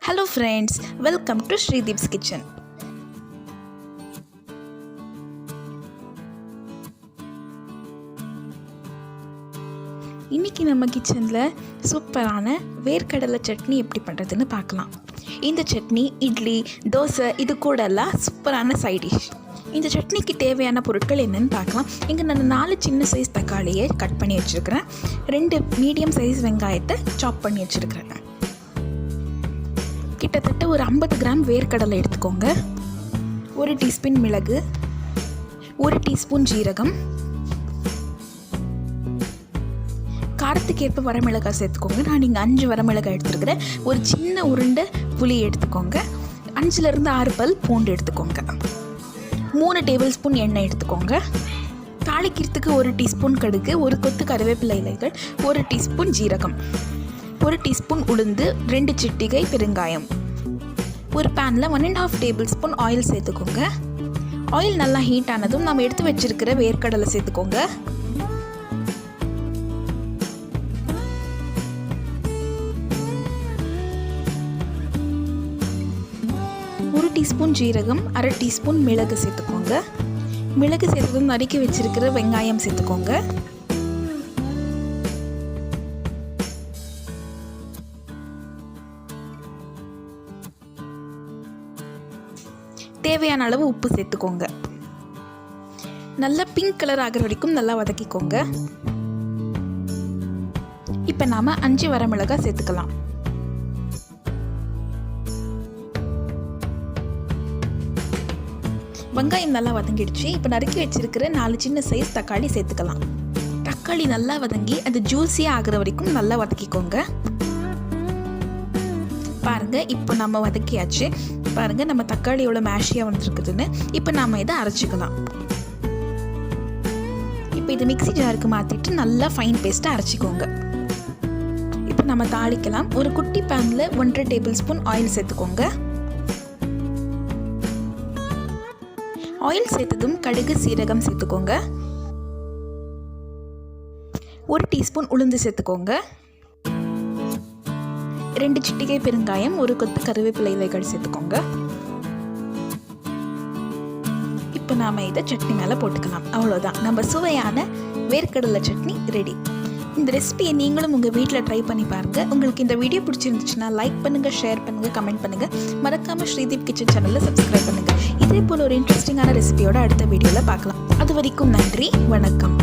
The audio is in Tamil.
Hello friends, welcome to SreeDeep's kitchen. இன்னைக்கு நம்ம கிச்சனில் சூப்பரான வேர்க்கடலை சட்னி எப்படி பண்ணுறதுன்னு பார்க்கலாம். இந்த சட்னி இட்லி, தோசை இது கூடலாம் சூப்பரான சைட் டிஷ். இந்த சட்னிக்கு தேவையான பொருட்கள் என்னென்னு பார்க்கலாம். இங்கே நான் 4 சின்ன சைஸ் தக்காளியை கட் பண்ணி வச்சுருக்கிறேன். 2 மீடியம் சைஸ் வெங்காயத்தை சாப் பண்ணி வச்சுருக்கிறேன். கிட்டத்தட்ட ஒரு 50 கிராம் வேர்க்கடலை எடுத்துக்கோங்க. 1 டீஸ்பூன் மிளகு, 1 டீஸ்பூன் ஜீரகம், காரத்துக்கு ஏற்ப வரமிளகாய் சேர்த்துக்கோங்க. நான் இங்கே 5 வரமிளகாய் எடுத்துருக்கிறேன். ஒரு சின்ன உருண்டை புளி எடுத்துக்கோங்க. 5லேருந்து 6 பல் பூண்டு எடுத்துக்கோங்க. 3 டேபிள் ஸ்பூன் எண்ணெய் எடுத்துக்கோங்க. தாளிக்கிறதுக்கு 1 டீஸ்பூன் கடுகு, 1 கொத்து கருவேப்பிலை இலைகள், 1 டீஸ்பூன் ஜீரகம், 1 டீஸ்பூன் உளுந்து, 2 சிட்டிகை பெருங்காயம். ஒரு பேனில் 1.5 டேபிள் ஸ்பூன் ஆயில் சேர்த்துக்கோங்க. ஆயில் நல்லா ஹீட் ஆனதும் நம்ம எடுத்து வச்சிருக்கிற வேர்க்கடலை சேர்த்துக்கோங்க. ஒரு டீஸ்பூன் ஜீரகம், 1/2 டீஸ்பூன் மிளகு சேர்த்துக்கோங்க. மிளகு சேர்த்ததும் நறுக்கி வச்சிருக்கிற வெங்காயம் சேர்த்துக்கோங்க. தேவையான அளவு உப்பு சேர்த்துக்கோங்க. நல்லா பிங்க் கலர் ஆகிற வரைக்கும் நல்லா வதக்கிக்கோங்க. இப்போ நாம 5 வரமிளகாய் சேர்த்துக்கலாம். வெங்காயம் நல்லா வதங்கிடுச்சு. இப்போ நறுக்கி வச்சிருக்கிற 4 சின்ன சைஸ் தக்காளி சேர்த்துக்கலாம். தக்காளி நல்லா வதங்கி அது ஜூஸியாக ஆகிற வரைக்கும் நல்லா வதக்கிக்கோங்க. பாருங்க, இப்போ நம்ம வதக்கியாச்சு. பாருங்க, நம்ம தக்காளி எவ்வளோ மேஷியாக வந்துருக்குதுன்னு. இப்போ நாம் இதை அரைச்சிக்கலாம். இப்போ இது மிக்ஸி ஜாருக்கு மாற்றிட்டு நல்லா ஃபைன் பேஸ்ட்டாக அரைச்சிக்கோங்க. இப்போ நம்ம தாளிக்கலாம். ஒரு குட்டி பேனில் 1.5 டேபிள் ஸ்பூன் ஆயில் சேர்த்துக்கோங்க. ஆயில் சேர்த்ததும் கடுகு, சீரகம் சேர்த்துக்கோங்க. 1 டீஸ்பூன் உளுந்து சேர்த்துக்கோங்க. 2 சிட்டிகை பெருங்காயம், 1 கொத்து கருவேப்பிலை இலைகள் சேர்த்துக்கோங்க. இப்போ நாம் இதை சட்னி மேலே போட்டுக்கலாம். அவ்வளோதான், நம்ம சுவையான வேர்க்கடலை சட்னி ரெடி. இந்த ரெசிபியை நீங்களும் உங்கள் வீட்டில் ட்ரை பண்ணி பாருங்கள். உங்களுக்கு இந்த வீடியோ பிடிச்சிருந்துச்சுன்னா லைக் பண்ணுங்கள், ஷேர் பண்ணுங்கள், கமெண்ட் பண்ணுங்கள். மறக்காமல் ஸ்ரீதீப் கிச்சன் சேனலில் சப்ஸ்கிரைப் பண்ணுங்கள். இதே போல் ஒரு இன்ட்ரெஸ்டிங்கான ரெசிபியோட அடுத்த வீடியோவில் பார்க்கலாம். அது வரைக்கும் நன்றி, வணக்கம்.